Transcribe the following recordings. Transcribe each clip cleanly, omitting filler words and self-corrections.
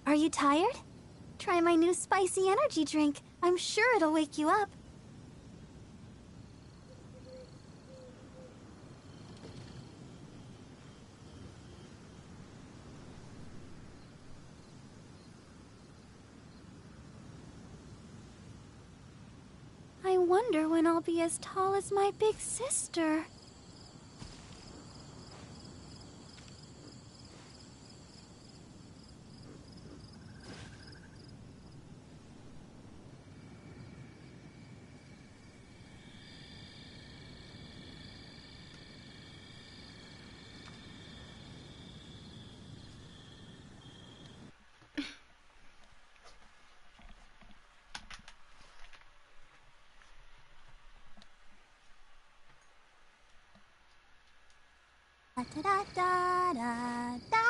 Are you tired? Try my new spicy energy drink. I'm sure it'll wake you up. I wonder when I'll be as tall as my big sister. Da da da da da.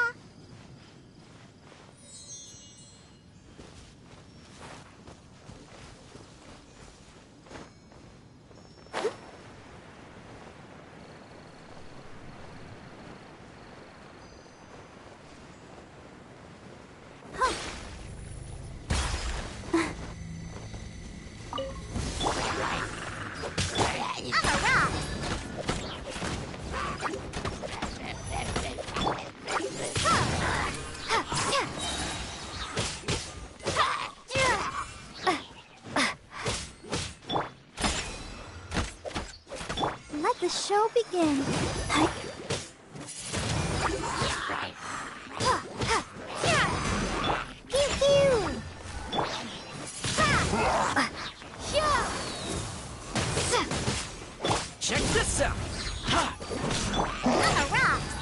Let the show begin. Pew pew. Check this out. On the rocks.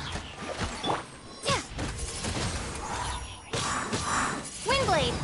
Windblade.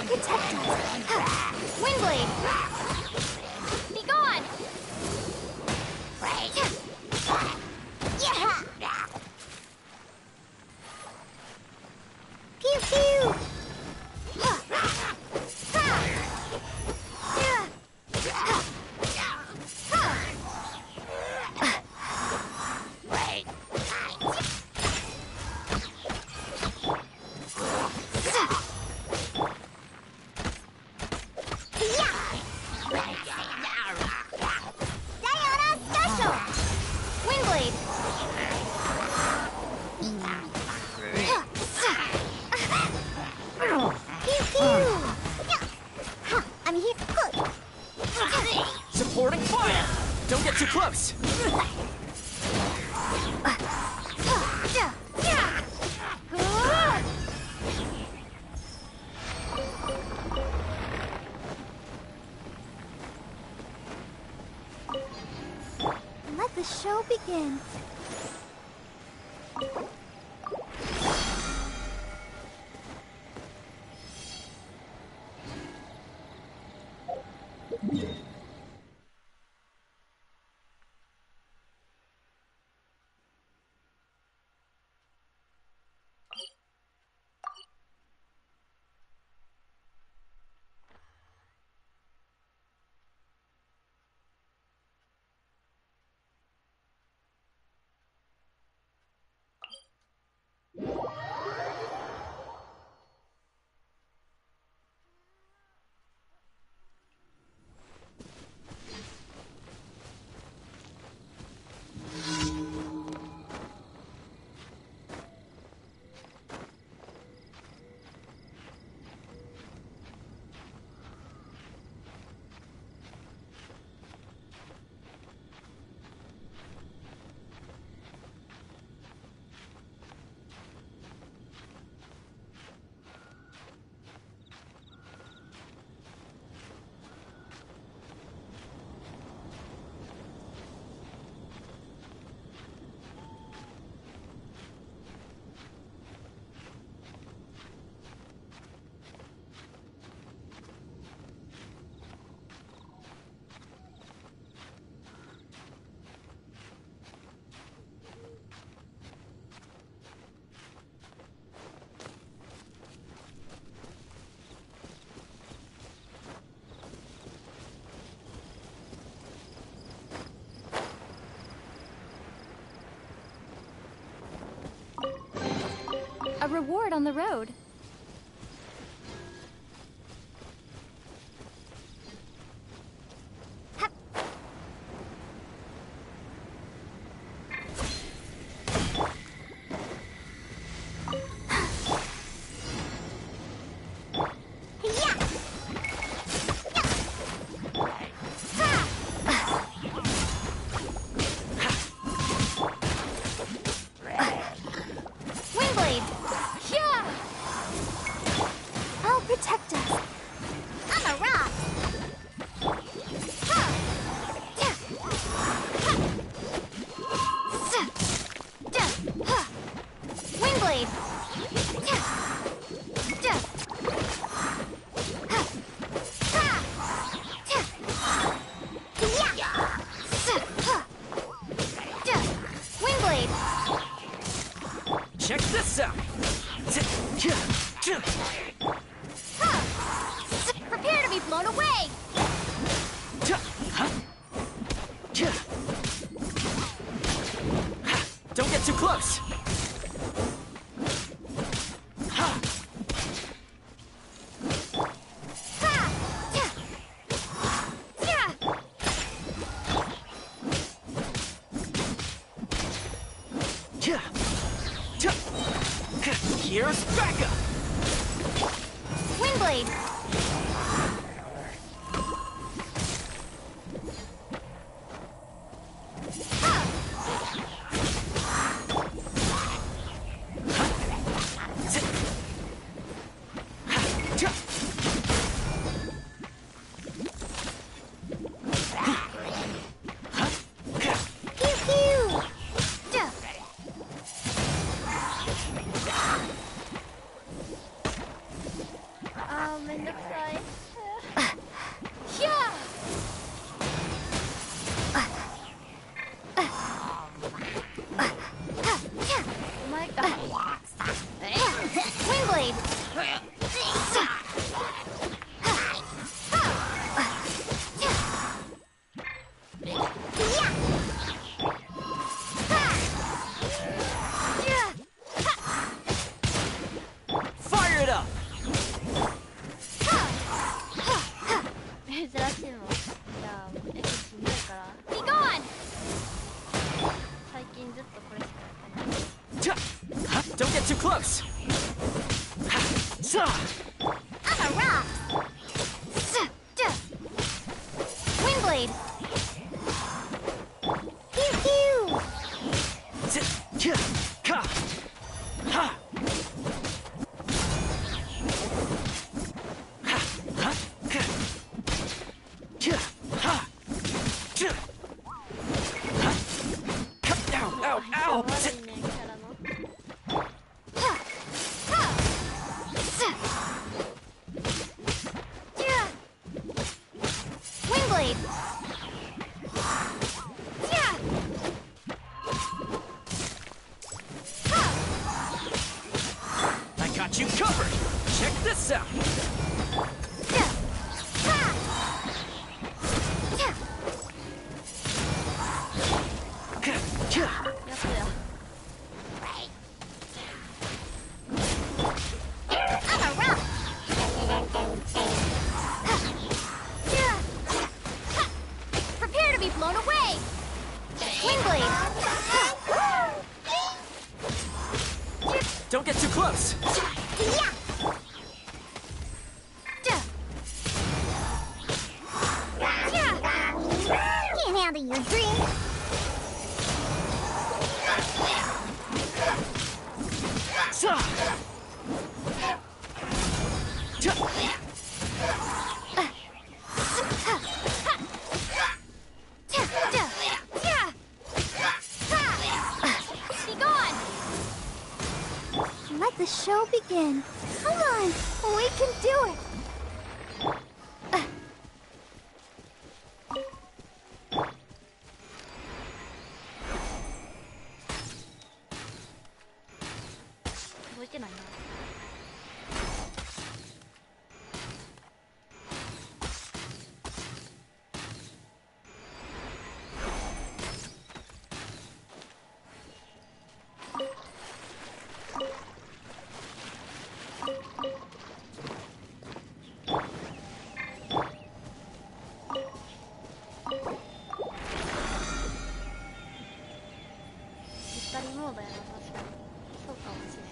Protect us. Windblade. Be gone. Pew pew. I'm here. Supporting fire! Don't get too close! Let the show begin. reward on the road. Protect us. I'm a rock. Wingblade. Wingblade. Check this out. Prepare to be blown away! Don't get too close. Here's backup. Wingblade. Wingblade! Fire it up. 珍しいもん。じゃあ駅しんどいから Be gone! 最近ずっとこれしかやってない。 Don't get too close. I'm a rock! Wingblade! Pew pew! Ow, ow, 悪いね、キャラの。Wingblade! I got you covered. Check this out. I'm a rock! Prepare to be blown away! Wingblade! Don't get too close. Can't handle your dream. Be gone! Let the show begin. Come on, we can do it.覚えてないな。当たりモードやな、確かに。そうかもしれん。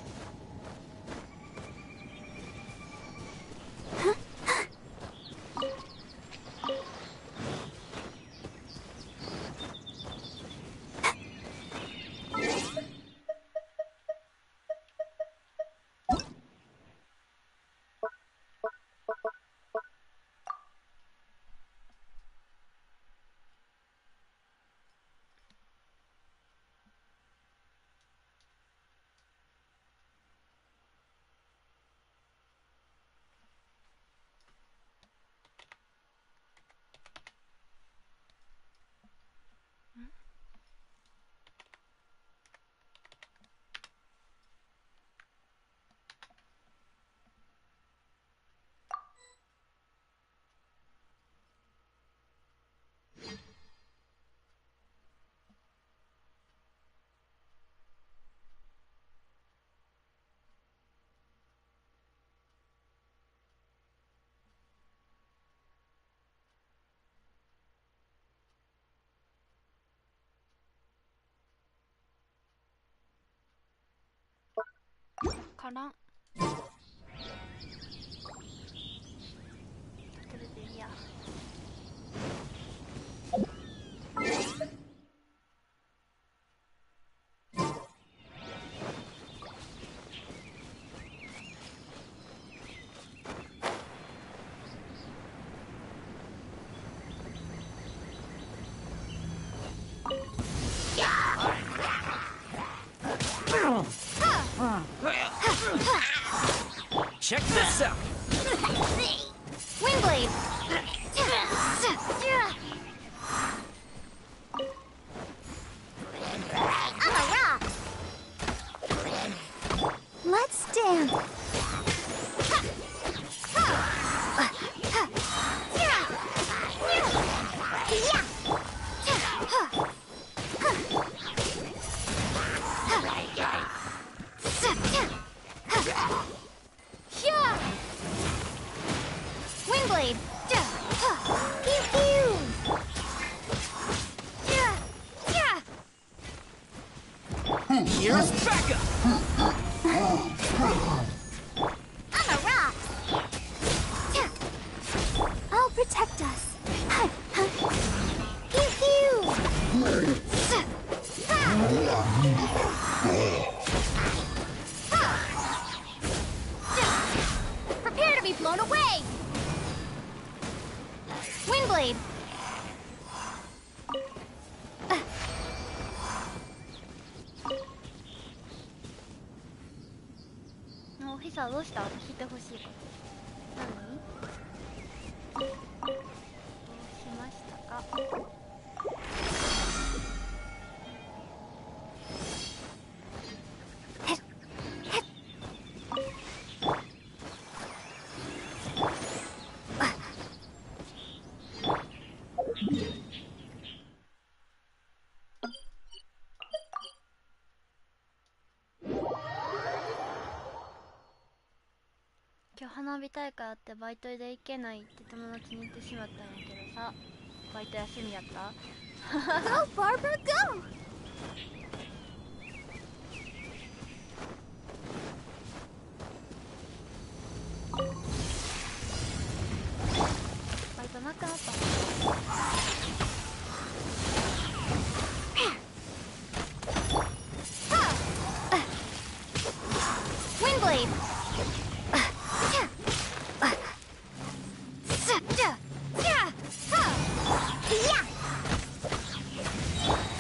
からん。テレビいいや。Check this out. Windblade. I'm a rock. Let's dance. Windblade. Pew pew. Here's backup. I'm a rock. I'll protect us. Pew pew. Prepare to be blown away. Windblade.オフィサーどうした？聞いてほしいこと。何？どうしましたか？今日花火大会あってバイトで行けないって友達に言ってしまったんやけどさ、バイト休みやった？ Go, Barbara, go! バイトなくなった。Windblade.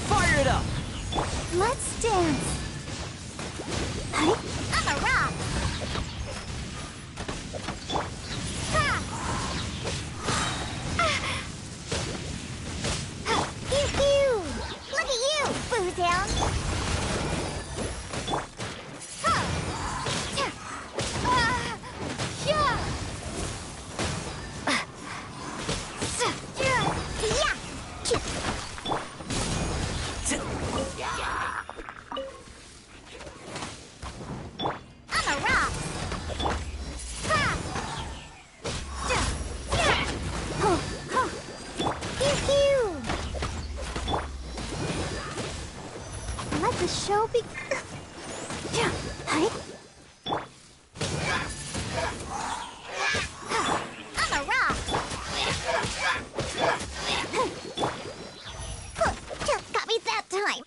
Fire it up. Let's dance. I'm a rock. Pew pew. Look at you, Boo Town. I'm a rock. Pew pew. let the show be. Hi. I'm a rock. Just got me that time.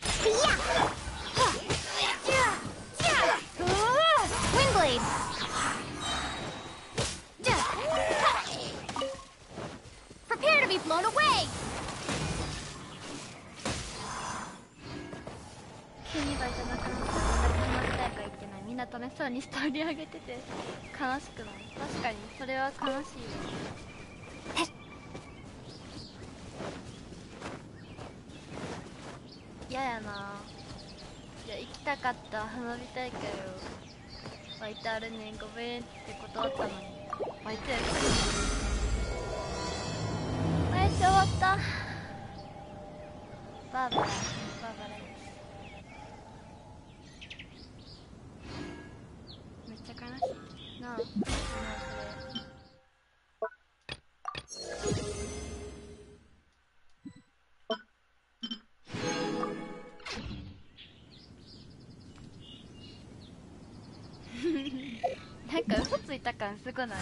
Windblade. Prepare to be blown away. 急にバイトなくなったら音楽大会行ってない。みんな楽しそうにストーリー上げてて悲しくない？確かにそれは悲しいよ。嫌やな。いや行きたかった花火大会をバイトあるねんごめんって断ったのにバイトやる。バイト終わった。バーバラです。めっちゃ悲しいなあ。なんか嘘ついた感すごない？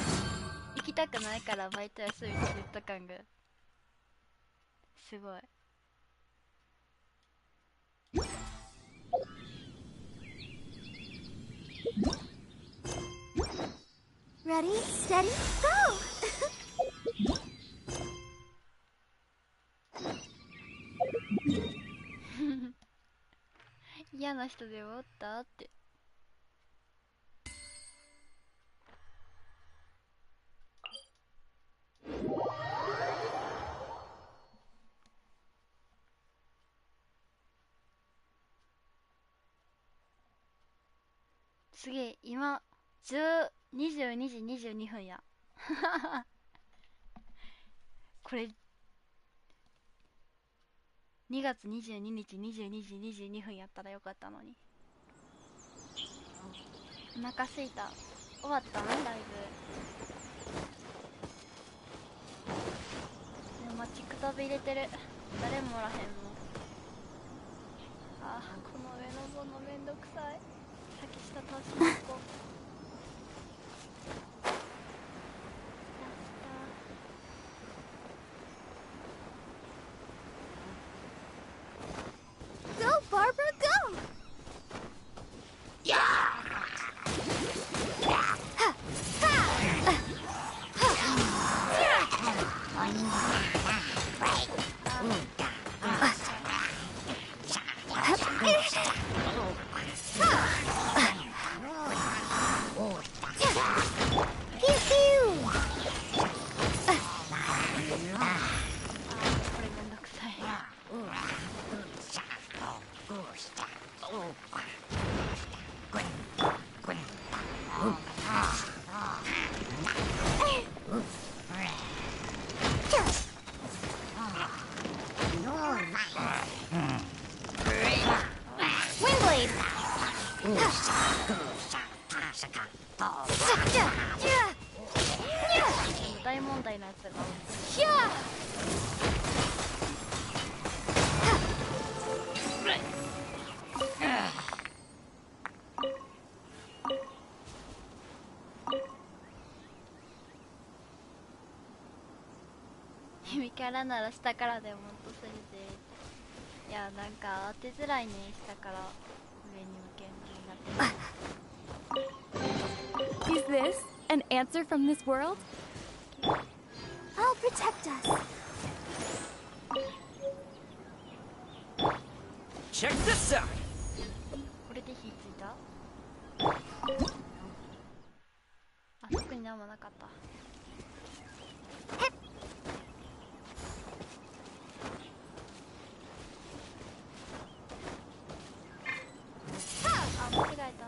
行きたくないからバイト休みって言った感がすごい。Ready, steady, go! 嫌な人でもおったって。すげえ今22時22分やこれ2月22日22時22分やったらよかったのに。お腹すいた。終わったのライブ。でも待ちくたび入れてる。誰もおらへんの。あーこの上の棒のめんどくさい。先下倒しに行こう。Go, Barbara, go! Windblade! 大問題なやつが君からなら下からでもっとすぎて。いやなんか当てづらいね。下から上に向けんのになって。 Is this an answer from this world? I'll protect us. Check this out. これで火ついた？あ、特になんもなかった。あ、間違えた。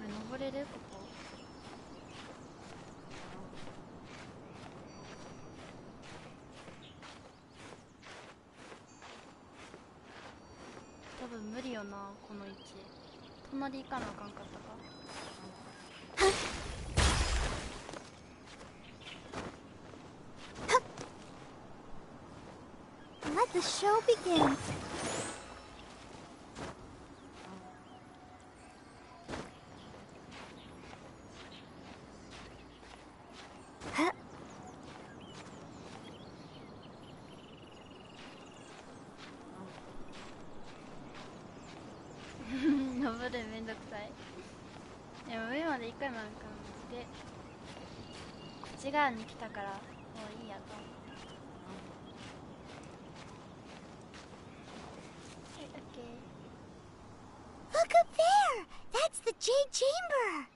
登れる？ここ分無理よな、この位置。隣行かなあかんかったか。Let the show begin. Huh? 登るめんどくさい。でも上まで一回もなんかで、こっち側に来たからもういいやと思って。Look up there! That's the Jade Chamber!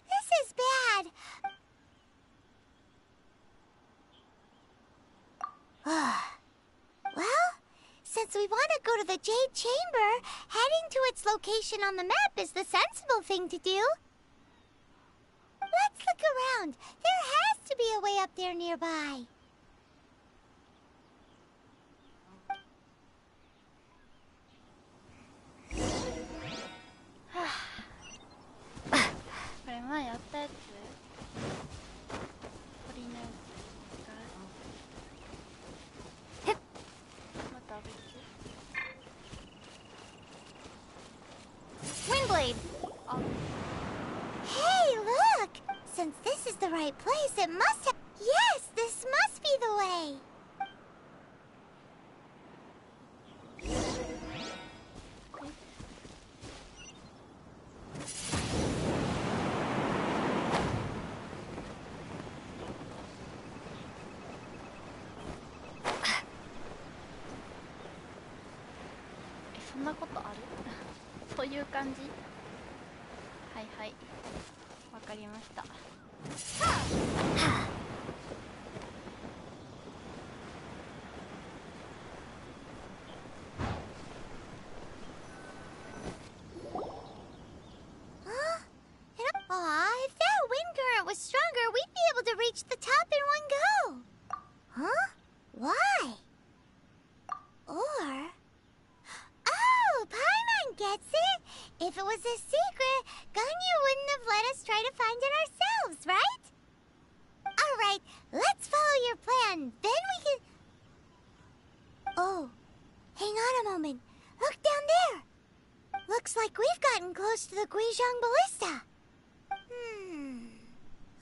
This is bad. Well, since we want to go to the Jade Chamber, heading to its location on the map is the sensible thing to do. Let's look around. There has to be a way up there nearby. Whatやったやつ？鳥のやつがまた別？ Windblade! Hey, look! Since this is the right place, it must have... Yes, this must be the way!そんなことある？そういう感じ？はいはい、わかりました。If that wind current was stronger, we'd be able to reach the top in one go. Huh? Why? Or... Oh, Paimon gets it! If it was a secret, Ganyu wouldn't have let us try to find it ourselves, right? Alright, let's follow your plan, then we can... Oh, hang on a moment. Look down there! Looks like we've gotten close to the Guizhong Ballista.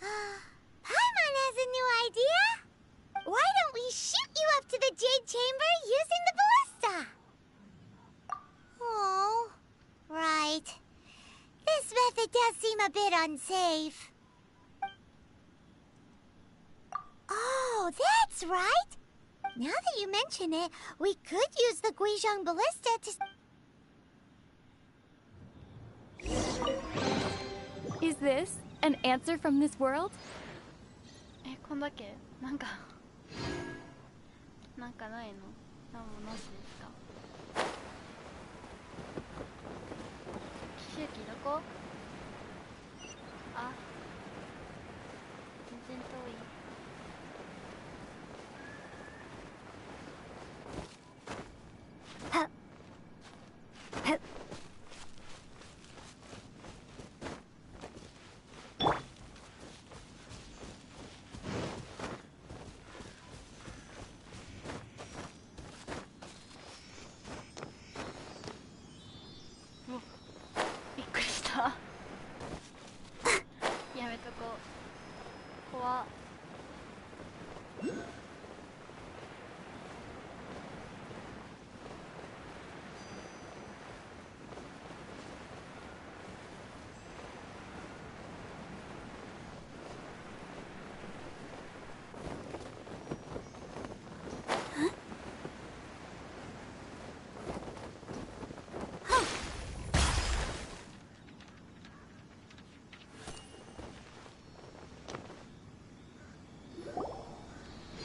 Paimon has a new idea! Why don't we shoot you up to the Jade Chamber using the ballista? Oh, right. This method does seem a bit unsafe. Oh, that's right! Now that you mention it, we could use the Guizhong Ballista to... Is this an answer from this world? こんだけなんかなんかないの？なんもなしですか？奇襲機どこ？あ、全然遠い。びっくりしたやめとこう。怖っ。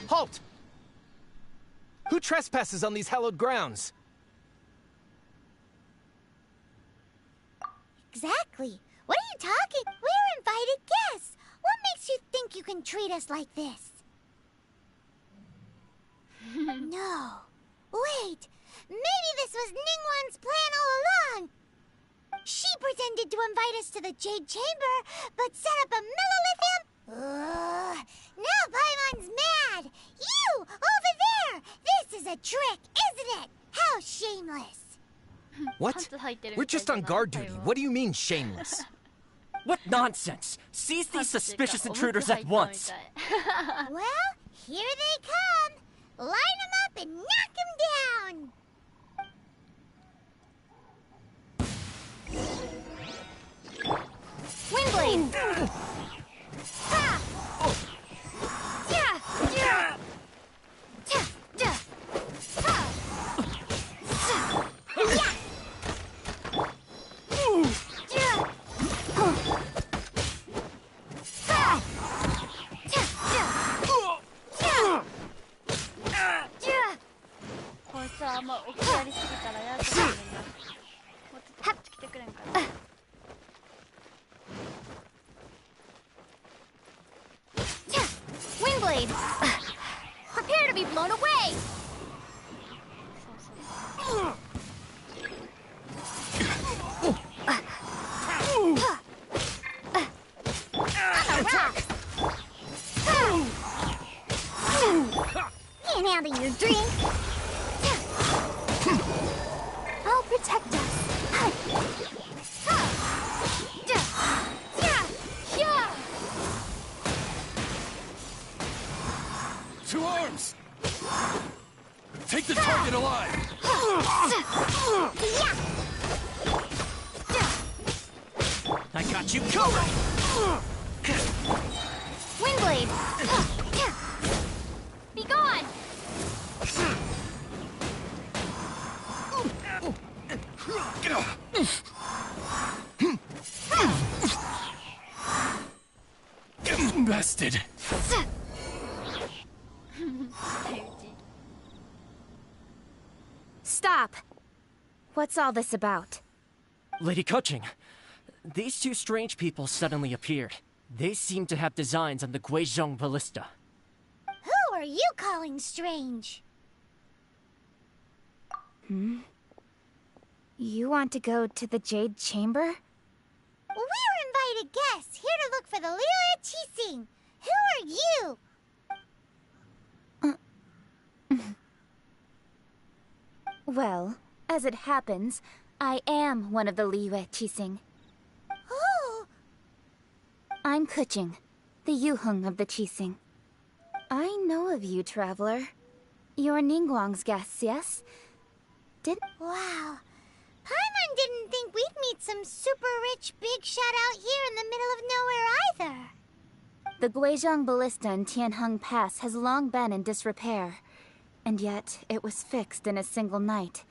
Halt! Who trespasses on these hallowed grounds? Exactly. What are you talking? We're invited guests. What makes you think you can treat us like this? No. Wait. Maybe this was Ningguang's plan all along. She pretended to invite us to the Jade Chamber, but set up a millilithium. Now Paimon's mad. You, over there. This is a trick, isn't it? How shameless. What? We're just on guard duty. What do you mean, shameless? What nonsense! Seize these suspicious intruders at once! Well, here they come. Line them up and knock them down. Windblade! Ha! Yeah! Yeah! Ja! Ja! Ha! Yeah! Ja! Ha! Ja! Ja! Ja! こいつはあんま起きやりすぎたらやだと思います。もうちょっとこっち来てくれんかな。Windblade! Prepare to be blown away! そうそう。 Can't handle your drink. I'll protect us. To arms! Take the target alive! I got you covered! Windblade! Be gone! Bested. Stop! What's all this about? Lady Coaching, these two strange people suddenly appeared. They seem to have designs on the 𝓏𓈒 ballista. Who are you calling strange? You want to go to the Jade Chamber? We're invited guests here to look for the Liu Qixing. Who are you? Well, as it happens, I am one of the Liu Qixing. Oh, I'm Kuching, the Yuheng of the Qixing. I know of you, traveler. You're Ningguang's guests, yes? wow. Paimon didn't think we'd meet some super rich big shot out here in the middle of nowhere either. The 𓏏𓒒 ballista in Tianheng Pass has long been in disrepair. And yet, it was fixed in a single night.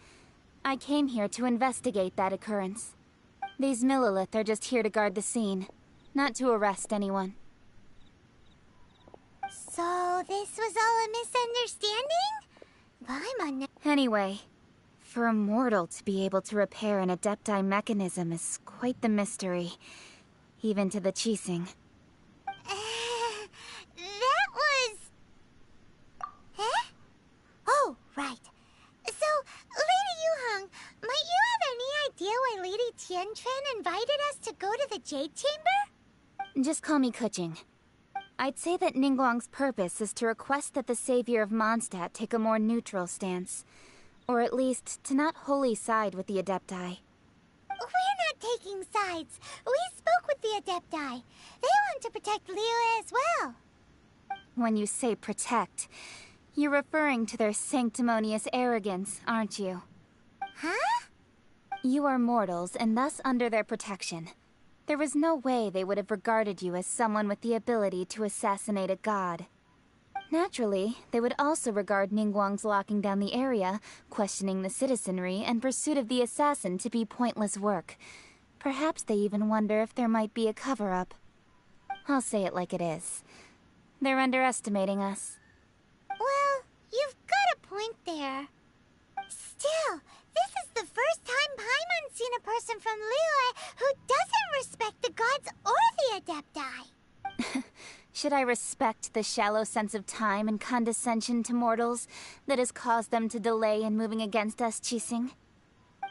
I came here to investigate that occurrence. These Millilith are just here to guard the scene, not to arrest anyone. So this was all a misunderstanding? Paimon... Anyway, for a mortal to be able to repair an Adepti mechanism is quite the mystery, even to the Qixing. that was... Huh? Oh, right. So, Lady Yuheng, might you have any idea why Lady Tianquan invited us to go to the Jade Chamber? Just call me Kuching. I'd say that Ningguang's purpose is to request that the savior of Mondstadt take a more neutral stance. Or at least, to not wholly side with the Adepti. We're not taking sides. We spoke with the Adepti. They want to protect Liyue as well. When you say protect, you're referring to their sanctimonious arrogance, aren't you? Huh? You are mortals, and thus under their protection. There was no way they would have regarded you as someone with the ability to assassinate a god. Naturally, they would also regard Ningguang's locking down the area, questioning the citizenry, and pursuit of the assassin to be pointless work. Perhaps they even wonder if there might be a cover-up. I'll say it like it is. They're underestimating us. Well, you've got a point there. Still, this is the first time Paimon's seen a person from Liyue who doesn't respect the gods or the Adepti. Should I respect the shallow sense of time and condescension to mortals that has caused them to delay in moving against us, Qixing?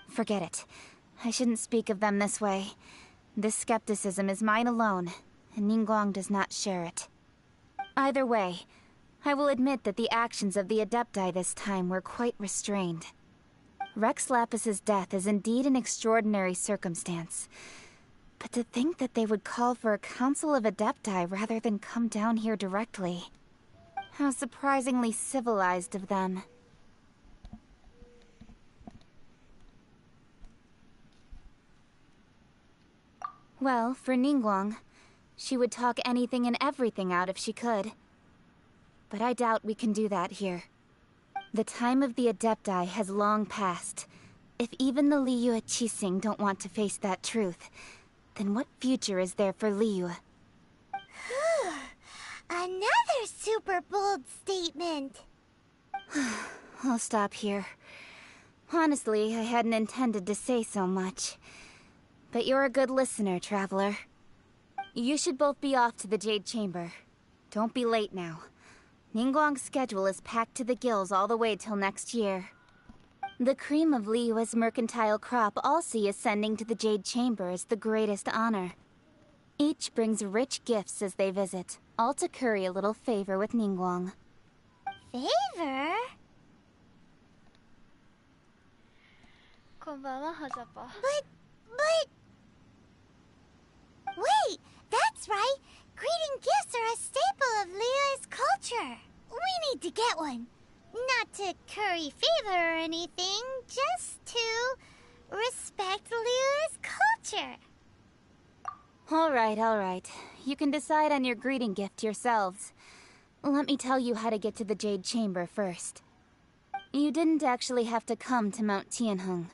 Forget it. I shouldn't speak of them this way. This skepticism is mine alone, and Ningguang does not share it. Either way, I will admit that the actions of the Adepti this time were quite restrained. Rex Lapis's death is indeed an extraordinary circumstance. But to think that they would call for a council of Adepti rather than come down here directly. How surprisingly civilized of them. Well, for Ningguang, she would talk anything and everything out if she could. But I doubt we can do that here. The time of the Adepti has long passed. If even the Liyue Qixing don't want to face that truth, then what future is there for Liyue? Another super bold statement. I'll stop here. Honestly, I hadn't intended to say so much. But you're a good listener, Traveler. You should both be off to the Jade Chamber. Don't be late now. Ningguang's schedule is packed to the gills all the way till next year. The cream of Liyue's mercantile crop all see ascending to the Jade Chamber as the greatest honor. Each brings rich gifts as they visit, all to curry a little favor with Ningguang. Favor? こんばんは、はざぱ。Wait, that's right. Greeting gifts are a staple of Liyue's culture. We need to get one. Not to curry favor or anything, just to respect Liyue's culture. All right. You can decide on your greeting gift yourselves. Let me tell you how to get to the Jade Chamber first. You didn't actually have to come to Mount Tianheng.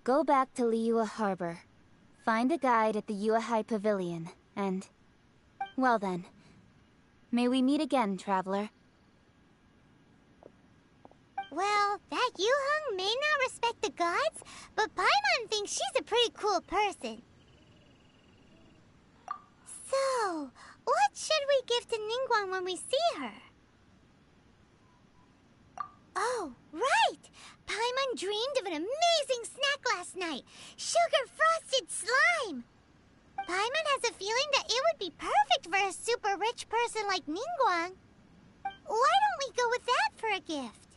Go back to Liyue Harbor. Find a guide at the Yuehai Pavilion, and... well then. May we meet again, Traveler. Well, that Yuheng may not respect the gods, but Paimon thinks she's a pretty cool person. So, what should we give to Ningguang when we see her? Oh, right! Paimon dreamed of an amazing snack last night! Sugar-frosted slime! Paimon has a feeling that it would be perfect for a super rich person like Ningguang. Why don't we go with that for a gift?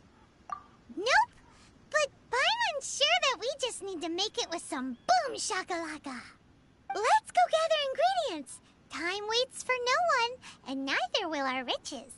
Nope! But Paimon's sure that we just need to make it with some boom shakalaka! Let's go gather ingredients! Time waits for no one, and neither will our riches.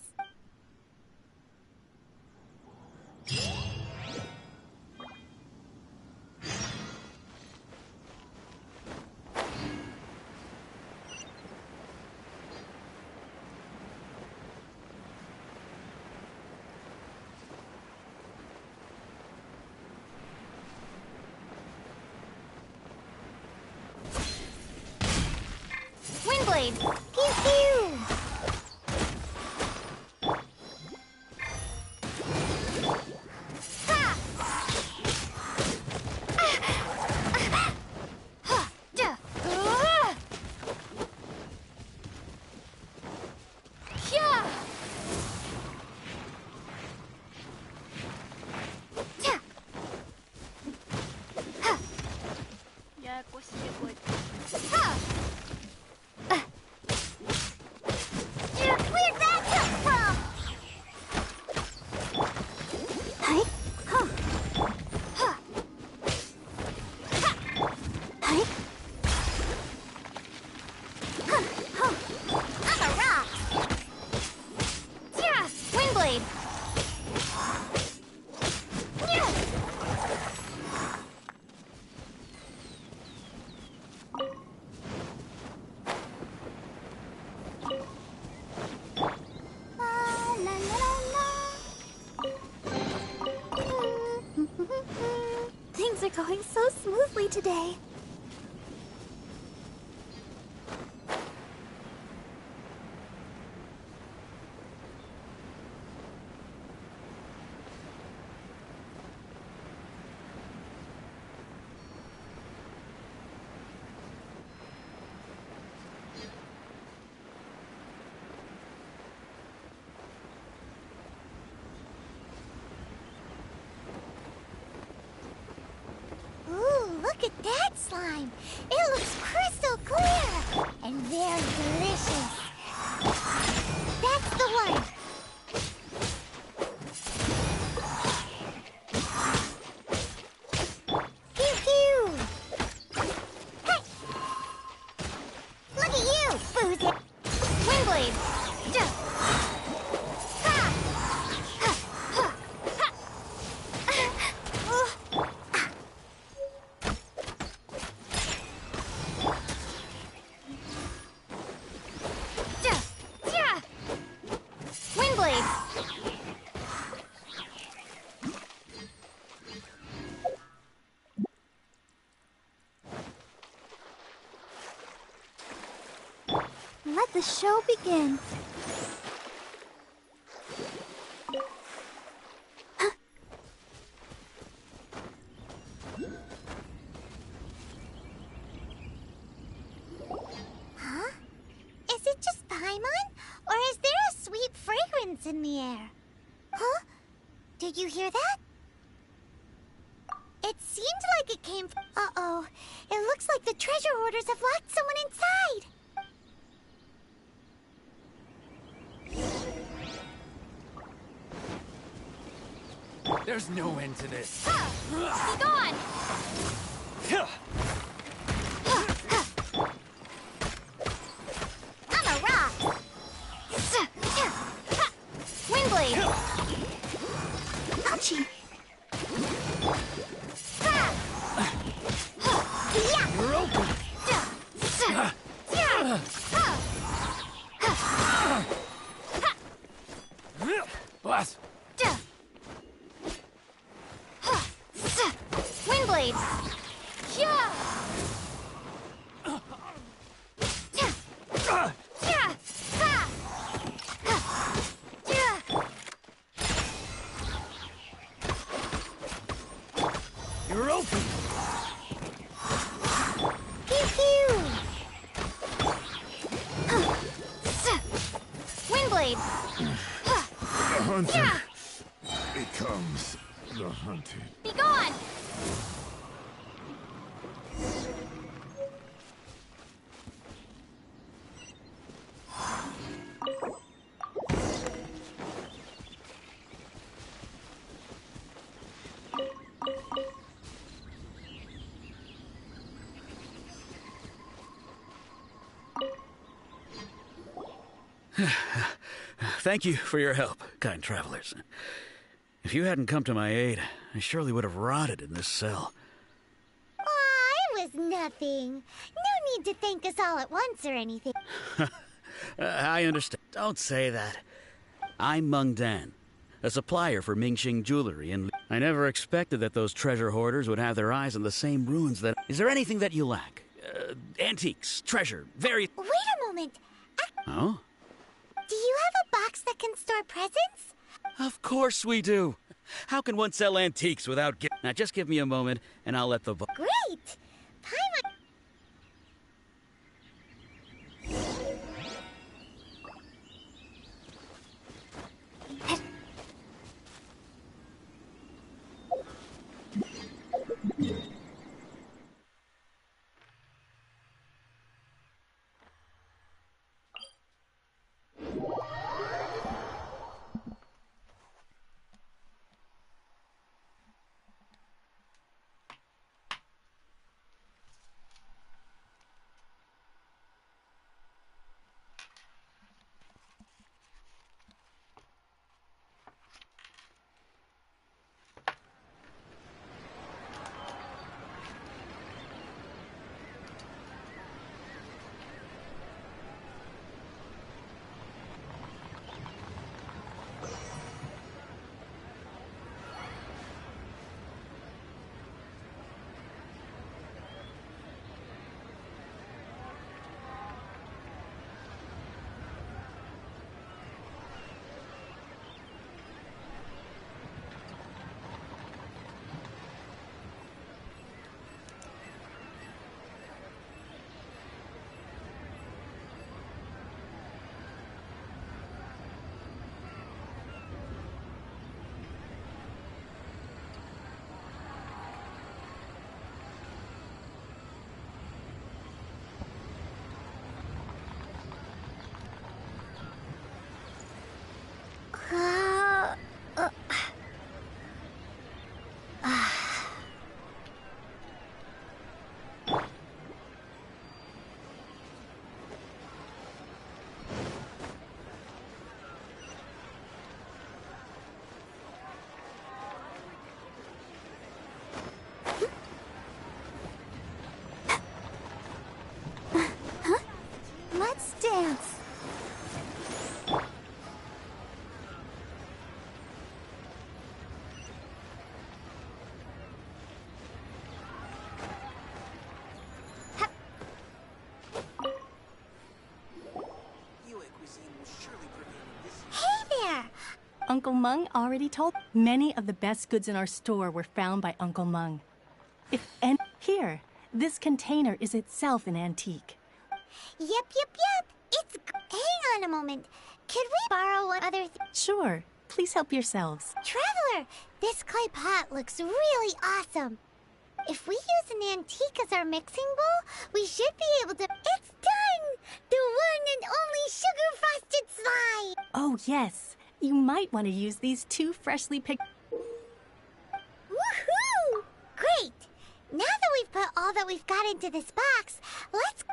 Windblade! Pew pew! Ha! Ha! Ja! Hya! Ja! ややこしい声。Ha! Where'd that come from? Hi. Huh. Huh. Ha. Hi. Huh. Huh. I'm a rock. Yeah. Windblade! Yeah. La, la, la, la. Things are going so smoothly today. look at that slime. It looks crystal clear and very delicious. That's the one. Pew pew. Hey. Look at you, Boozy. Windblade. Jump. Ha. Ha. Ha. Ha. Windblade! Let the show begin. Huh? Is it just Paimon? Or is there a sweet fragrance in the air? Huh? Did you hear that? It seemed like it came from... Uh-oh. It looks like the treasure hoarders have locked someone inside. There's no end to this. Be gone! I'm a rock. Windblade! Ouchie. Yeah. You're open. Blast. Windblade! Yeah! You're open. Pew pew. Windblade! The hunter becomes the hunted. Be gone! Thank you for your help, kind travelers. If you hadn't come to my aid, I surely would have rotted in this cell. Aw, it was nothing. No need to thank us all at once or anything. I understand. Don't say that. I'm Meng Dan, a supplier for Mingxing jewelry, and I never expected that those treasure hoarders would have their eyes on the same ruins that... Is there anything that you lack? Antiques, treasure, very... Wait a moment. Oh? Do you have a box that can store presents? Of course we do. How can one sell antiques without... Now just give me a moment, and I'll let the... Great! Paimon... Let's dance. Uncle Mung already told. Many of the best goods in our store were found by Uncle Mung. Here, this container is itself an antique. Yep. It's... Hang on a moment. Could we borrow one other Sure. Please help yourselves. Traveler, this clay pot looks really awesome. If we use an antique as our mixing bowl, we should be able to... It's done! The one and only sugar-frosted slide! Oh, yes. You might want to use these two freshly picked... Woohoo! Great! Now that we've put all that we've got into this box, let's...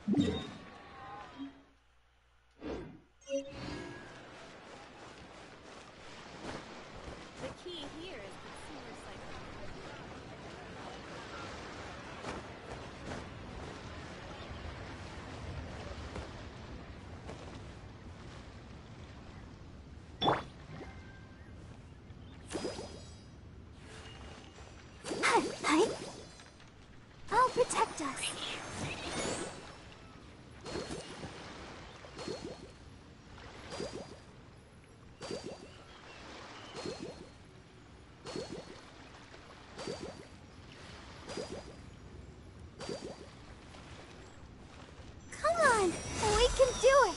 The key here is consumer Hi. I'll protect us. Come on, we can do it.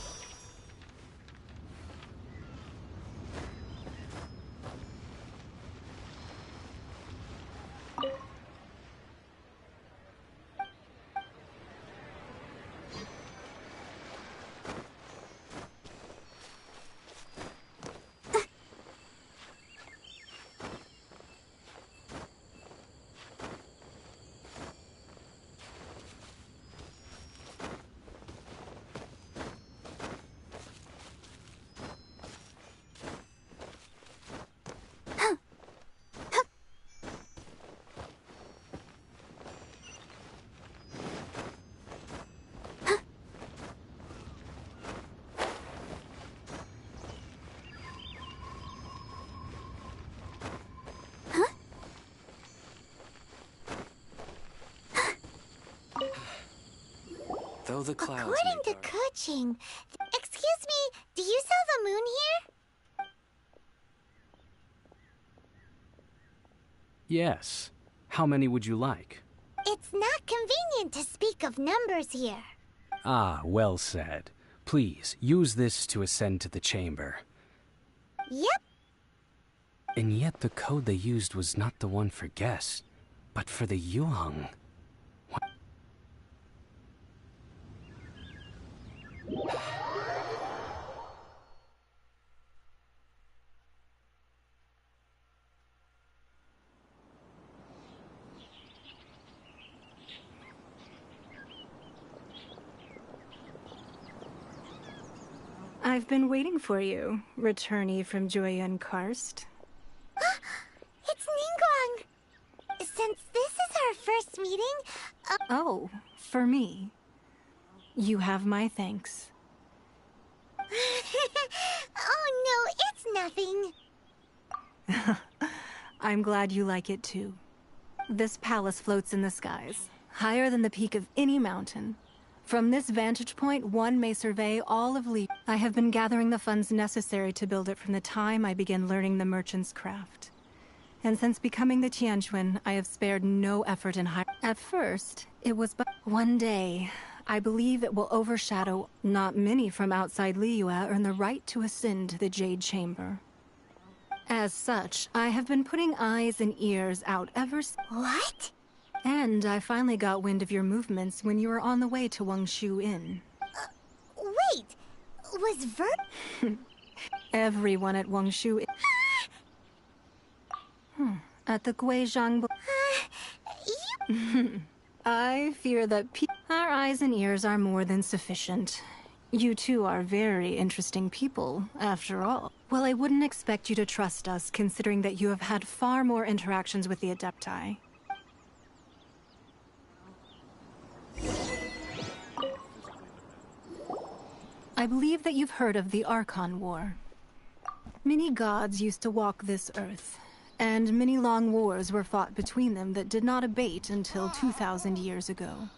Though the clouds According to may dark. Kuching, excuse me, do you sell the moon here? Yes. How many would you like? It's not convenient to speak of numbers here. Ah, well said. Please, use this to ascend to the chamber. Yep. And yet the code they used was not the one for guests, but for the Yuheng. I've been waiting for you, returnee from Joyun Karst. It's Ningguang. Since this is our first meeting, Oh, for me. You have my thanks. Oh no, it's nothing. I'm glad you like it too. This palace floats in the skies, higher than the peak of any mountain. From this vantage point, one may survey all of Li. I have been gathering the funds necessary to build it from the time I began learning the merchant's craft. And since becoming the Tianquan, I have spared no effort in high. At first, it was but one day. I believe it will overshadow. Not many from outside Liyue earn the right to ascend to the Jade Chamber. As such, I have been putting eyes and ears out ever since. What? And I finally got wind of your movements when you were on the way to Wangshu Inn. Wait! Was Everyone at Wangshu Inn... At the 𓂂𓏸 I fear that our eyes and ears are more than sufficient. You two are very interesting people, after all. Well, I wouldn't expect you to trust us, considering that you have had far more interactions with the Adepti. I believe that you've heard of the Archon War. Many gods used to walk this earth, and many long wars were fought between them that did not abate until 2,000 years ago.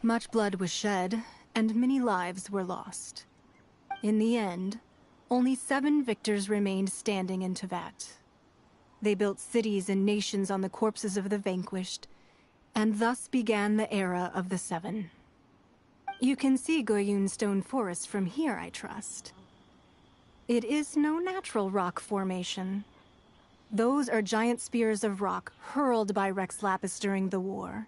Much blood was shed, and many lives were lost. In the end, only 7 victors remained standing in Teyvat. They built cities and nations on the corpses of the vanquished, and thus began the era of the 7. You can see 𓂂𓏸 Stone Forest from here, I trust. It is no natural rock formation. Those are giant spears of rock hurled by 𝓂𝓒𝓂𝓂 during the war.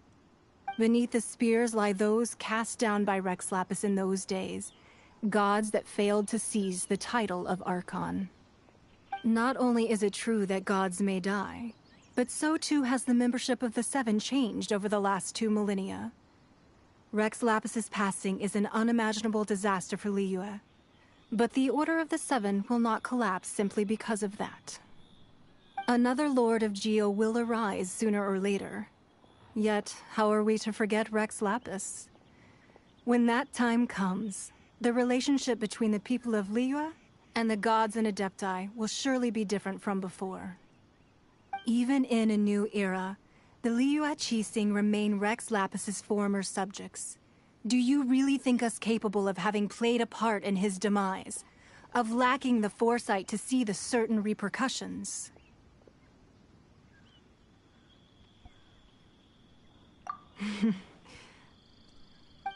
Beneath the spears lie those cast down by 𝓂𝓒𝓂𝓂 in those days, gods that failed to seize the title of Archon. Not only is it true that gods may die, but so too has the membership of the 7 changed over the last 2 millennia. 𝓂𝓒𝓂𝓂's passing is an unimaginable disaster for Liyue, but the Order of the 7 will not collapse simply because of that. Another Lord of Geo will arise sooner or later. Yet, how are we to forget 𝓂𝓒𝓂𝓂? When that time comes, the relationship between the people of Liyue and the gods and Adepti will surely be different from before. Even in a new era, the Liyue Qixing remain 𝓂𝓒𝓂𝓂's former subjects. Do you really think us capable of having played a part in his demise? Of lacking the foresight to see the certain repercussions?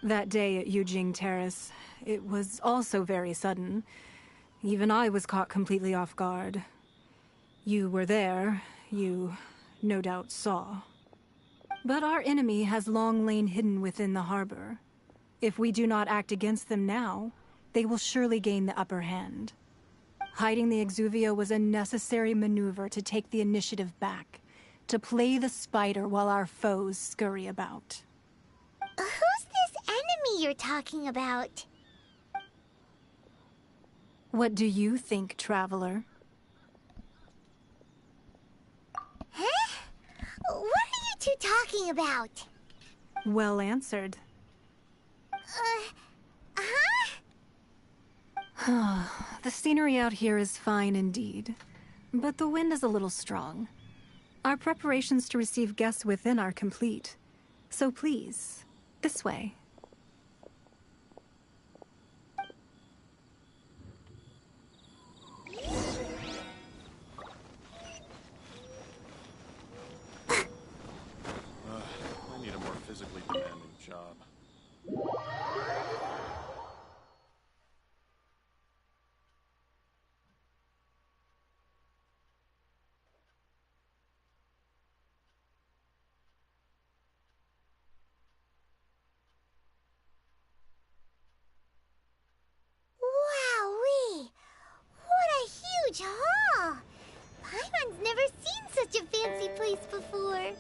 That day at Yujing Terrace, it was also very sudden. Even I was caught completely off guard. You were there, you no doubt saw. But our enemy has long lain hidden within the harbor. If we do not act against them now, they will surely gain the upper hand. Hiding the Exuvio was a necessary maneuver to take the initiative back, to play the spider while our foes scurry about. Who's this enemy you're talking about? What do you think, traveler? Huh? What are you two talking about? Well answered. The scenery out here is fine indeed, but the wind is a little strong. Our preparations to receive guests within are complete, so please, this way. I need a more physically demanding job. Wowee! What a huge hall! Paimon's never seen such a fancy place before.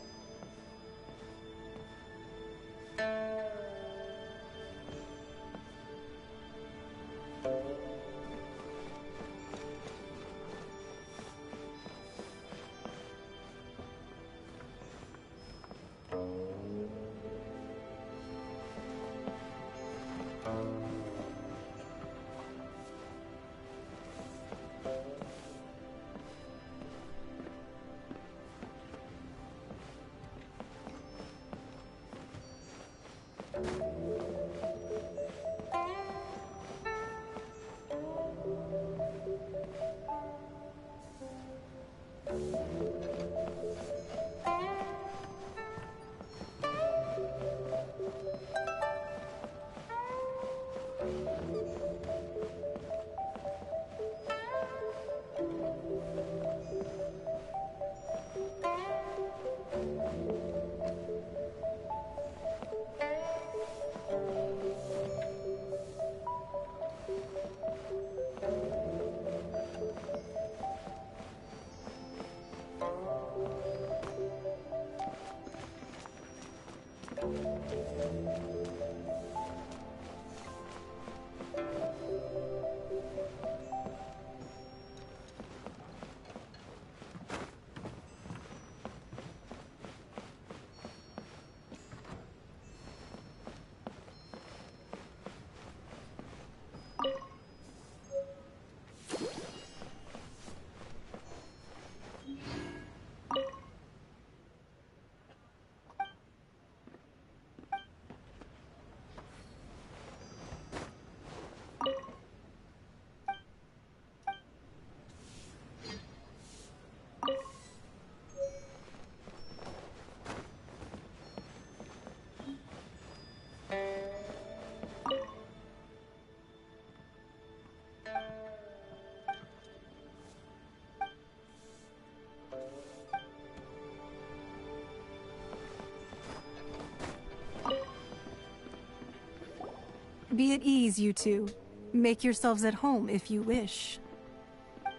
Be at ease, you two. Make yourselves at home if you wish.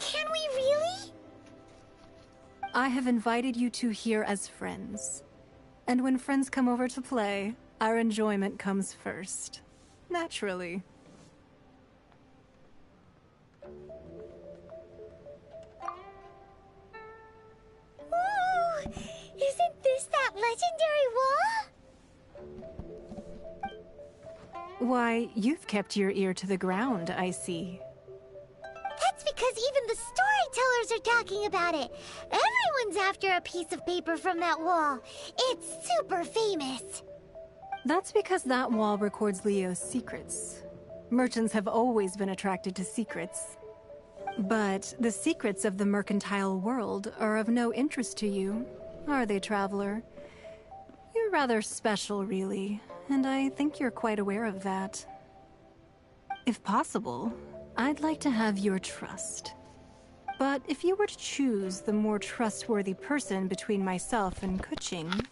Can we really? I have invited you two here as friends. And when friends come over to play, our enjoyment comes first. Naturally. Ooh! Isn't this that legendary wall? Why, you've kept your ear to the ground, I see. That's because even the storytellers are talking about it. Everyone's after a piece of paper from that wall. It's super famous. That's because that wall records Leo's secrets. Merchants have always been attracted to secrets. But the secrets of the mercantile world are of no interest to you, are they, traveler? You're rather special, really, and I think you're quite aware of that. If possible, I'd like to have your trust. But if you were to choose the more trustworthy person between myself and 𝓂𓏑...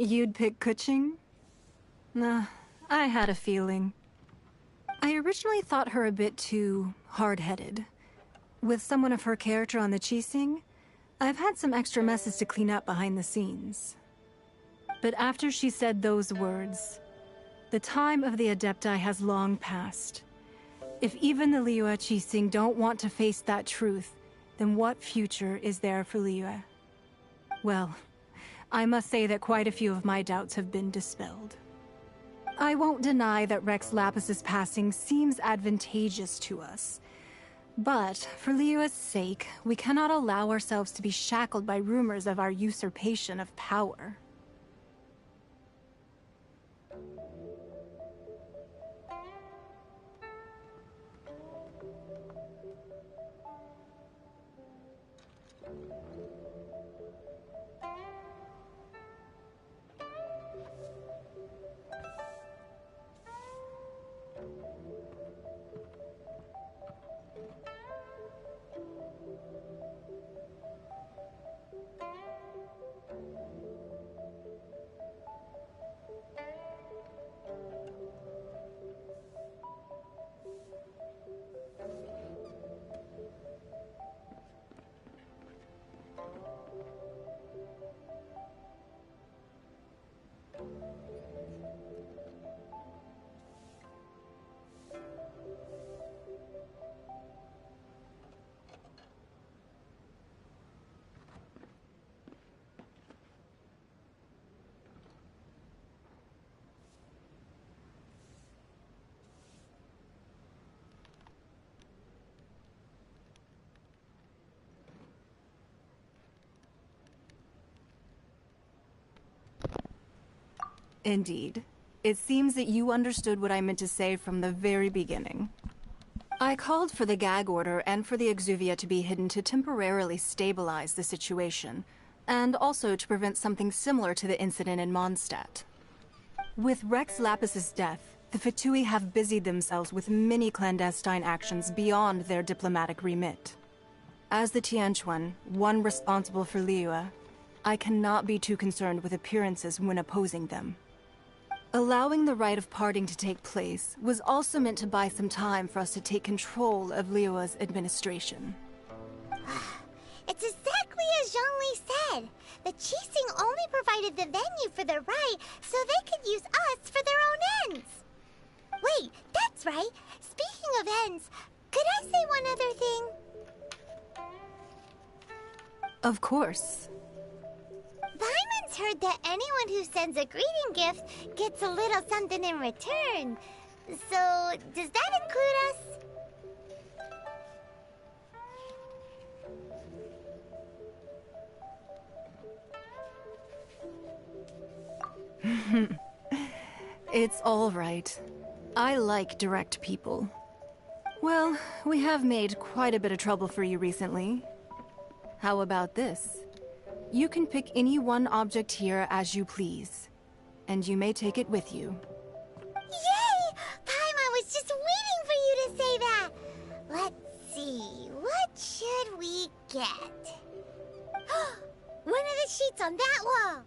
You'd pick 𝓂𝓏? Nah, I had a feeling. I originally thought her a bit too hard-headed. With someone of her character on the 𝓏𝓏, I've had some extra messes to clean up behind the scenes. But after she said those words, the time of the Adepti has long passed. If even the Liyue 𝓏𝓏 don't want to face that truth, then what future is there for Liyue? Well, I must say that quite a few of my doubts have been dispelled. I won't deny that 𝓏𝓒 passing seems advantageous to us. But, for Liyue's sake, we cannot allow ourselves to be shackled by rumors of our usurpation of power. Indeed. It seems that you understood what I meant to say from the very beginning. I called for the gag order and for the exuvia to be hidden to temporarily stabilize the situation, and also to prevent something similar to the incident in Mondstadt. With 𝓏𝓒 death, the Fatui have busied themselves with many clandestine actions beyond their diplomatic remit. As the 𝓏, one responsible for Liyue, I cannot be too concerned with appearances when opposing them. Allowing the rite of parting to take place was also meant to buy some time for us to take control of Liyue's administration. It's exactly as Zhongli said. The 𝓏𝓏 only provided the venue for the rite so they could use us for their own ends. Wait, that's right. Speaking of ends, could I say one other thing? Of course. Byman's heard that anyone who sends a greeting gift gets a little something in return. So, does that include us? It's all right. I like direct people. Well, we have made quite a bit of trouble for you recently. How about this? You can pick any one object here as you please, and you may take it with you. Yay! Paimon was just waiting for you to say that! Let's see, what should we get? One of the sheets on that wall!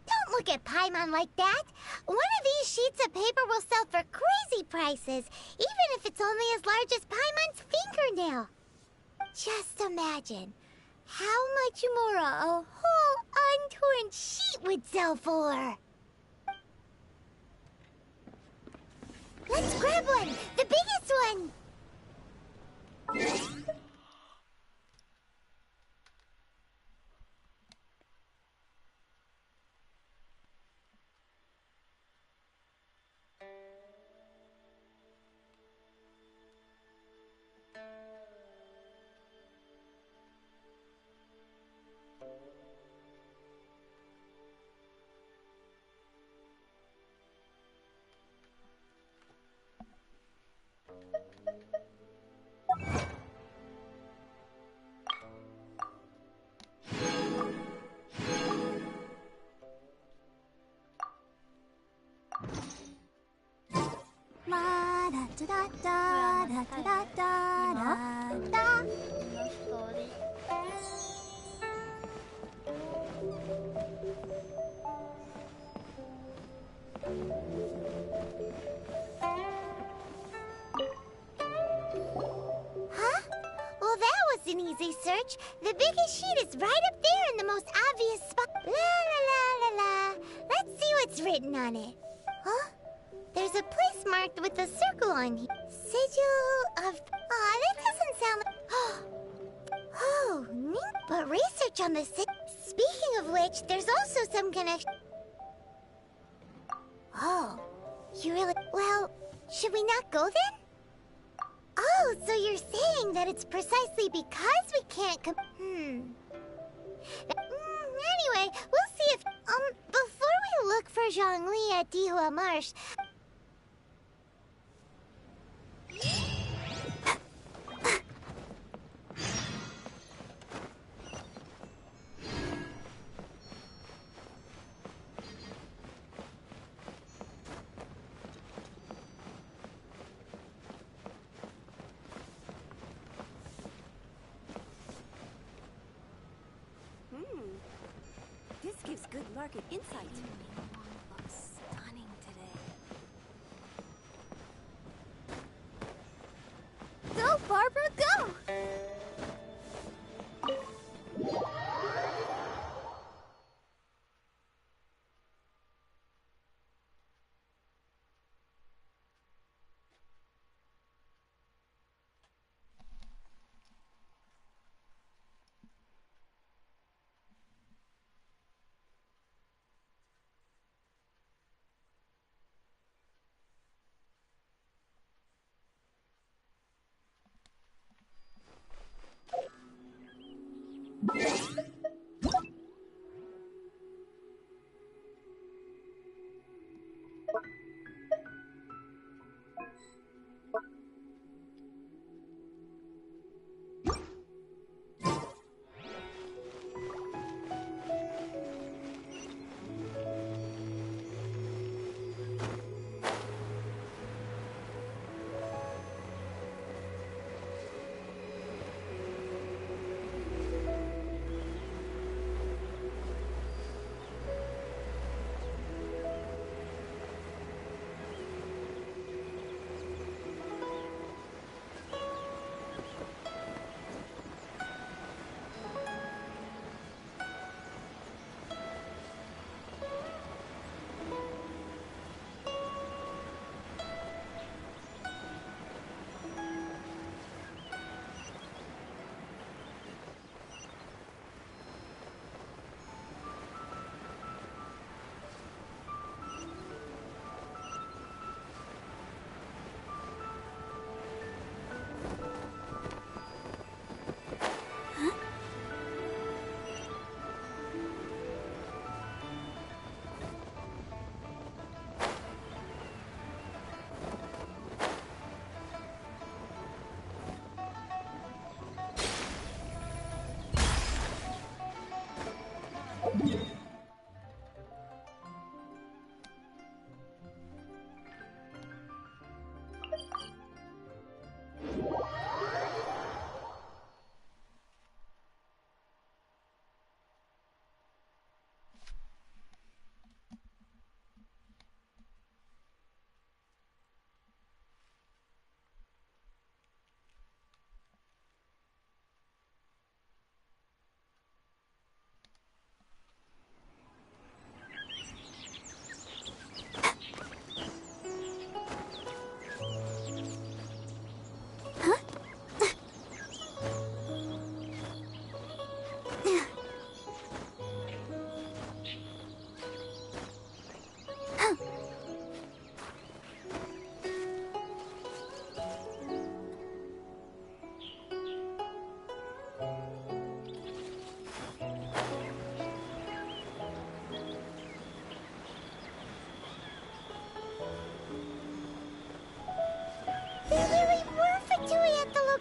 Don't look at Paimon like that! One of these sheets of paper will sell for crazy prices, even if it's only as large as Paimon's fingernail. Just imagine how much more a whole untorn sheet would sell for. Let's grab one! The biggest one! Well, that was an easy search. The biggest sheet is right up there in the most obvious spot. La la la la la. Let's see what's written on it. Huh? There's a place marked with a circle on here. Sigil of... Aw, that doesn't sound like... Oh, neat. But research on the... Speaking of which, there's also some connection... Oh, you really... Well, should we not go then? Oh, so you're saying that it's precisely because we can't Anyway, we'll see if... before we look for Zhongli at Dihua Marsh... This gives good market insight. Stunning today. Go, Barbara, go!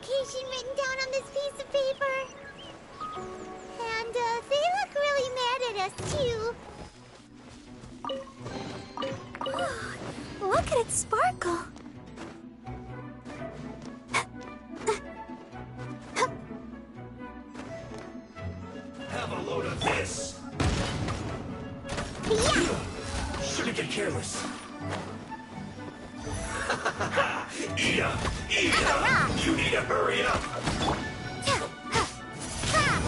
location written down on this piece of paper. And they look really mad at us, too. Look at it sparkle. Have a load of this. Shouldn't get careless. Eat up! Eat up! You need to hurry up!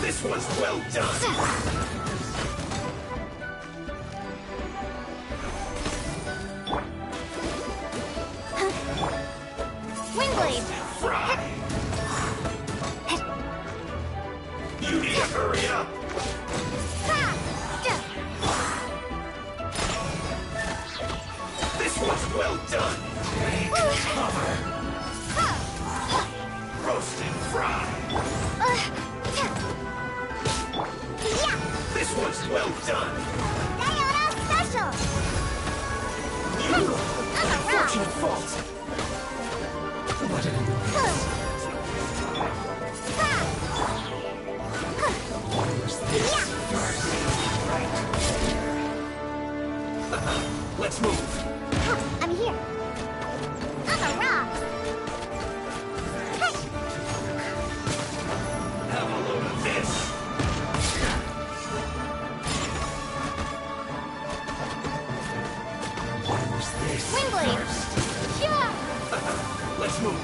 This one's well done! Windblade! Fry! You need to hurry up! This one's well done! Cover! Roast and fry! This one's well done! Diana Special! Unfortunate fault! What an annoyance! Let's move! I'm here! I'm a rock! Have a load of this! What's this? Windblade! Shiva! Let's move!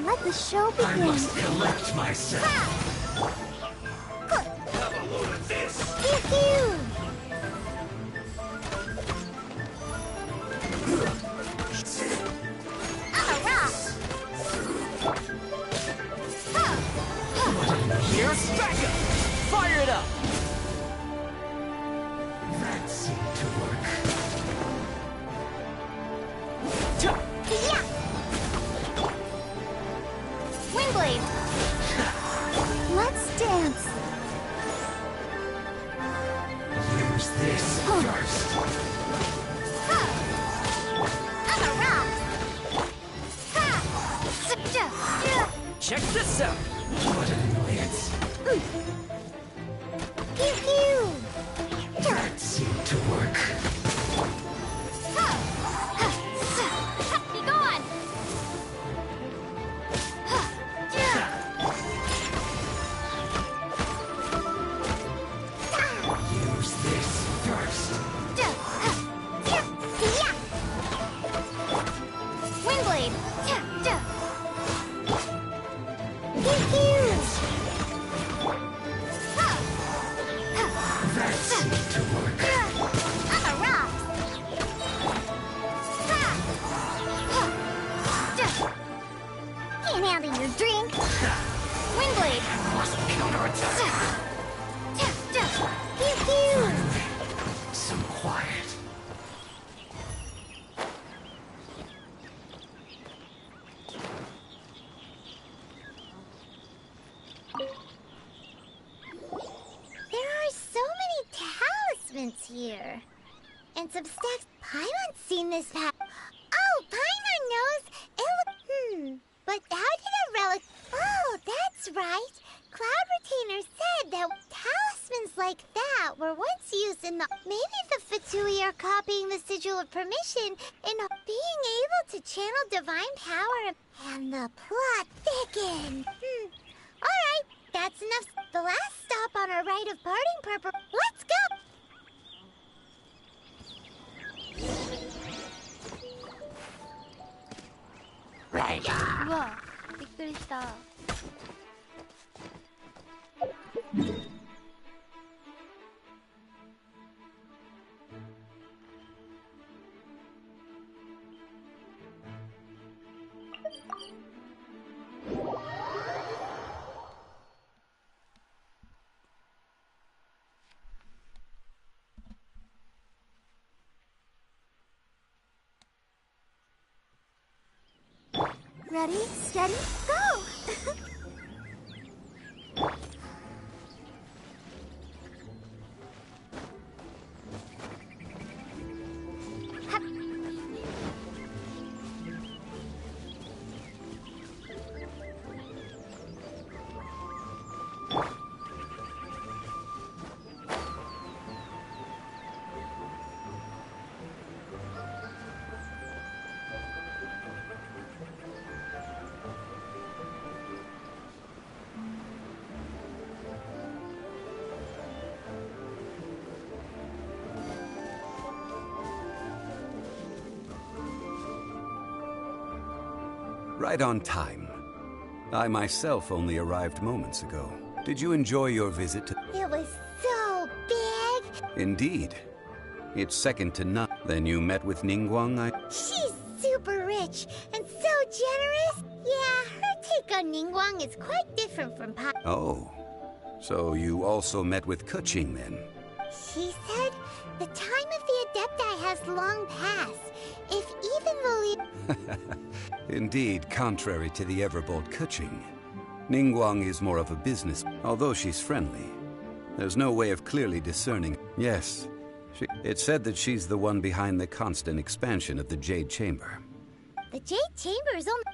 Let the show I begin! must collect myself! Have a load of this! Pew pew! I'm a rock! Here's Becca! Fire it up! That seemed to work. Yeah! Windblade! Let's dance! Use this first. I'm a rock! Check this out! What an annoyance. Pew pew! That seemed to work. Be gone! Use this first. Windblade! Pew pew! That seemed to work. I'm a rock! Can't handle your drink! Windblade! Must counterattack. Pew pew! Some quiet. There are so many talismans here. And some stacks. Paimon's seen this pack. Oh, Paimon knows. But how did a relic... Oh, that's right. Cloud Retainer said that talismans like that were once used in the... Maybe the Fatui are copying the Sigil of Permission and being able to channel divine power. And the plot thickens. Alright, that's enough. The last stop on our rite of parting purple. Let's go! Right. うわ、びっくりした。Ready, steady, go! Right on time. I myself only arrived moments ago. Did you enjoy your visit to... It was so big. Indeed. It's second to none. Then you met with 𝓏📂🂂. She's super rich and so generous. Yeah, her take on 𝓏📂📂 is quite different from Pa. Oh. So you also met with 𝓂𝓏 then? She said the time of the Adepti has long passed. If even the... Indeed, contrary to the ever-bold 𝓂𝓏. 𝓏📂📂 is more of a business, although she's friendly. There's no way of clearly discerning. Yes, it's said that she's the one behind the constant expansion of the Jade Chamber. The Jade Chamber is only...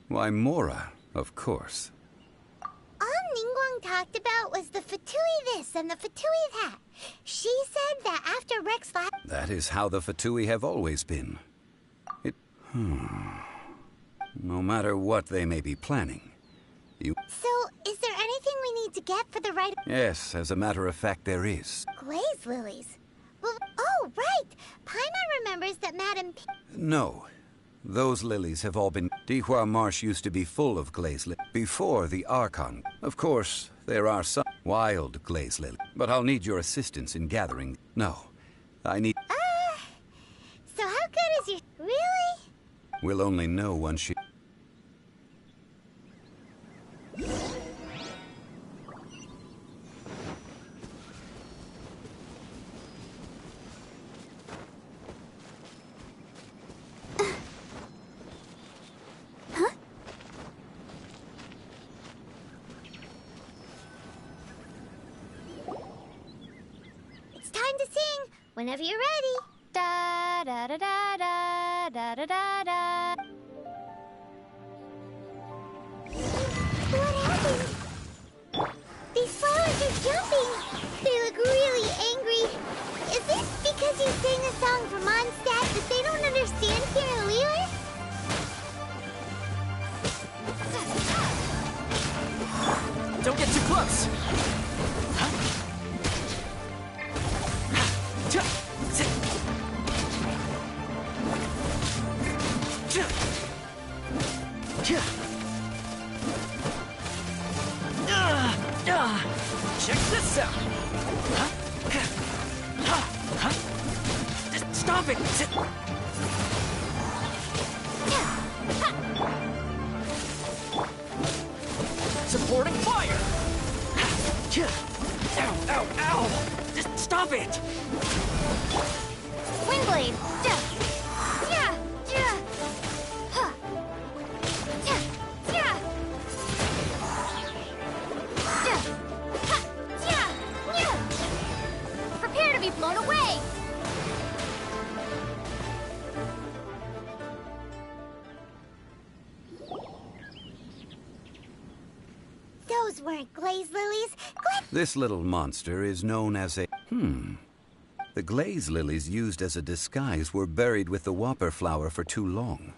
Why, Mora, of course. All 𓓏📂📂 talked about was the Fatui this and the Fatui that. She said that after Rex left... That is how the Fatui have always been. No matter what they may be planning, So, is there anything we need to get for the right... Yes, as a matter of fact, there is. Glaze lilies? Well, oh, right! Paimon remembers that Madame P... No. Those lilies have all been... Dihua Marsh used to be full of glaze lilies before the Archon. Of course, there are some wild glaze lilies, but I'll need your assistance in gathering... No, I need... So how good is your... Really? We'll only know once she... It's time to sing, whenever you're ready. Da da da da da da da da da. What happened? These flowers are jumping. They look really angry. Is it because you sang a song for Mondstadt that they don't understand here in Liyue? Don't get too close! Check this out! Stop it! Supporting fire! Ow, ow, ow! Just stop it! Windblade! Prepare to be blown away! Those weren't glaze lilies. This little monster is known as a... The glaze lilies used as a disguise were buried with the whopper flower for too long.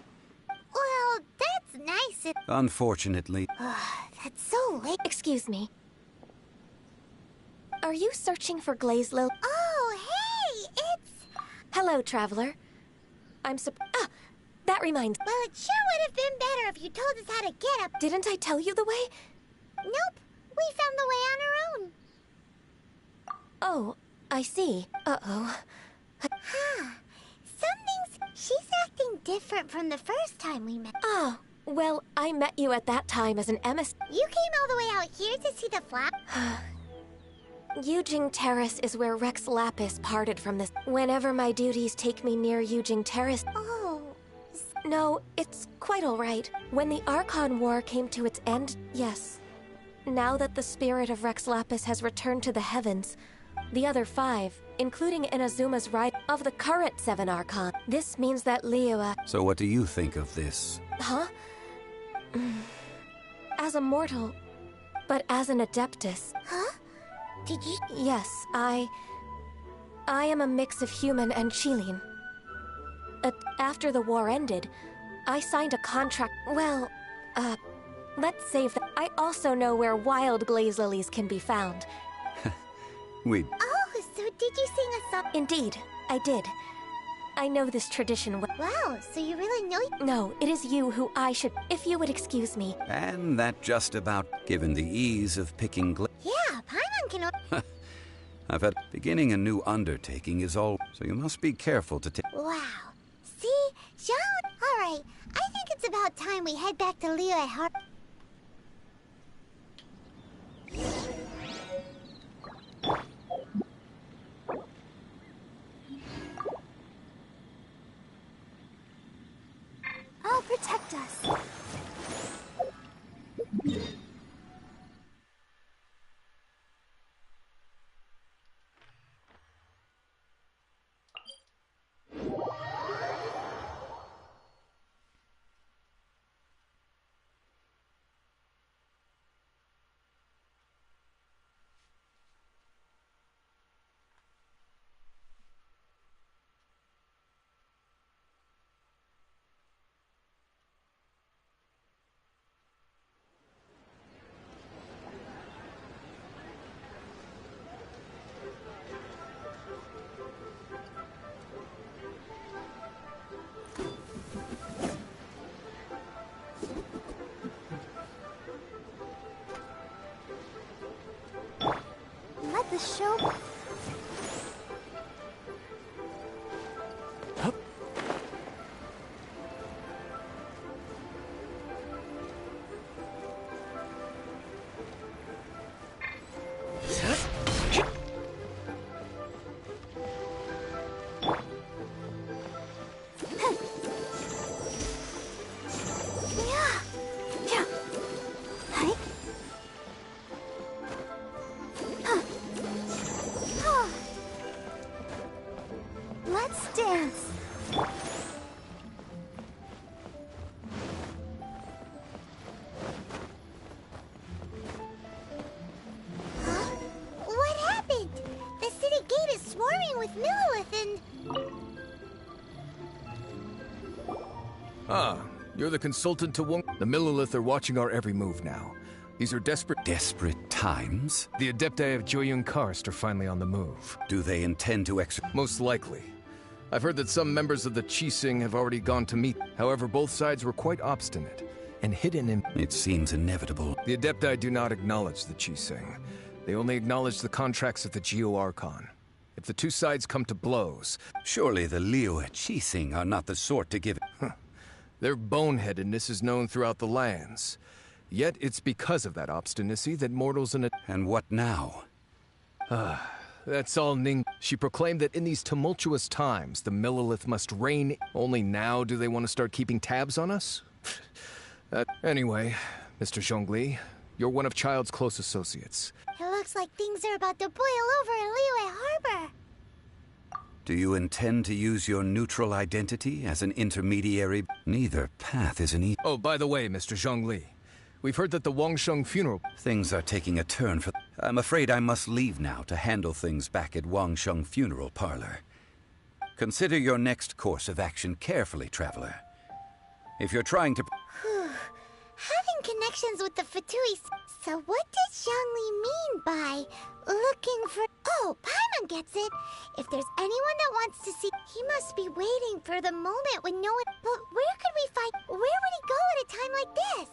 Well, that's nice. Unfortunately... That's so late. Excuse me. Are you searching for glaze lily? Oh, hey, it's... Hello, traveler. That reminds... Well, it sure would have been better if you told us how to get up. Didn't I tell you the way? Nope, we found the way on our own. Oh, I see. Uh-oh. She's acting different from the first time we met. Oh, well, I met you at that time as an emissary. You came all the way out here to see the flower? Yujing Terrace is where Rex Lapis parted from this. Whenever my duties take me near Yujing Terrace... Oh... No, it's quite all right. When the Archon War came to its end, yes. Now that the spirit of Rex Lapis has returned to the heavens, the other 5, including Inazuma's ride of the current 7 Archon, this means that Liyue... So what do you think of this? Huh? As a mortal, but as an Adeptus... Huh? Did you... Yes, I am a mix of human and Qilin. After the war ended, I signed a contract... Well, let's save that. I also know where wild glaze lilies can be found. Oh, so did you sing a song? Indeed, I did. I know this tradition well. Wow, so you really know? No, it is you who I should, if you would excuse me. And that just about, given the ease of picking Yeah, Paimon can... I've had beginning a new undertaking is all, so you must be careful to take. Wow. See? Jean... Alright, I think it's about time we head back to Liyue Harbor. I'll protect us. Let the show... Let's dance. Huh? What happened? The city gate is swarming with Millilith and... Ah, you're the consultant to Wong. The Millilith are watching our every move now. These are desperate times? The Adepti of Joyun Karst are finally on the move. Do they intend to Most likely. I've heard that some members of the Qixing have already gone to meet. However, both sides were quite obstinate and hidden in... It seems inevitable. The Adepti do not acknowledge the Qixing. They only acknowledge the contracts of the Geo-Archon. If the two sides come to blows... Surely the Liyue Qixing are not the sort to give... Their boneheadedness is known throughout the lands. Yet it's because of that obstinacy that mortals in... And what now? That's all Ning... She proclaimed that in these tumultuous times, the Millilith must reign. Only now do they want to start keeping tabs on us? Anyway, Mr. Zhongli, you're one of Child's close associates. It looks like things are about to boil over in Liyue Harbor. Do you intend to use your neutral identity as an intermediary? Neither path is an easy... Oh, by the way, Mr. Zhongli, we've heard that the Wangsheng funeral... Things are taking a turn for... I'm afraid I must leave now to handle things back at Wangsheng Funeral Parlor. Consider your next course of action carefully, traveler. If you're trying to... Having connections with the Fatui... So what does Zhongli mean by looking for... Oh, Paimon gets it. If there's anyone that wants to see... He must be waiting for the moment when no one... But where could we find... Where would he go at a time like this?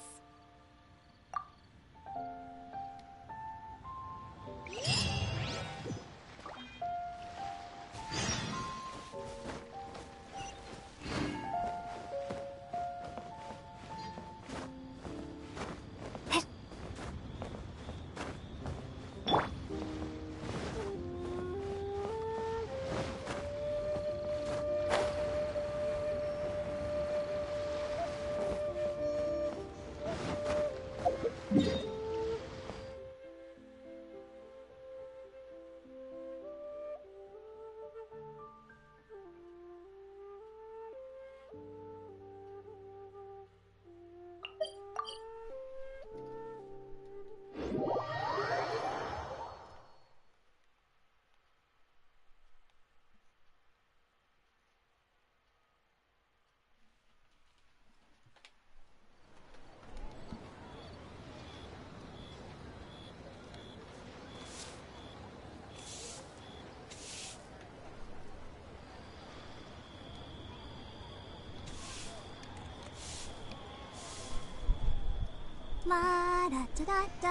ララタラタ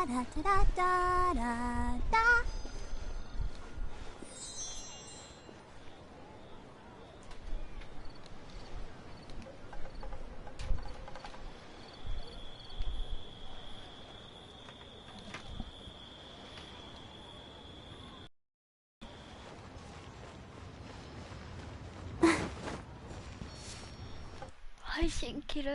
ラタラタラタ。配信切る。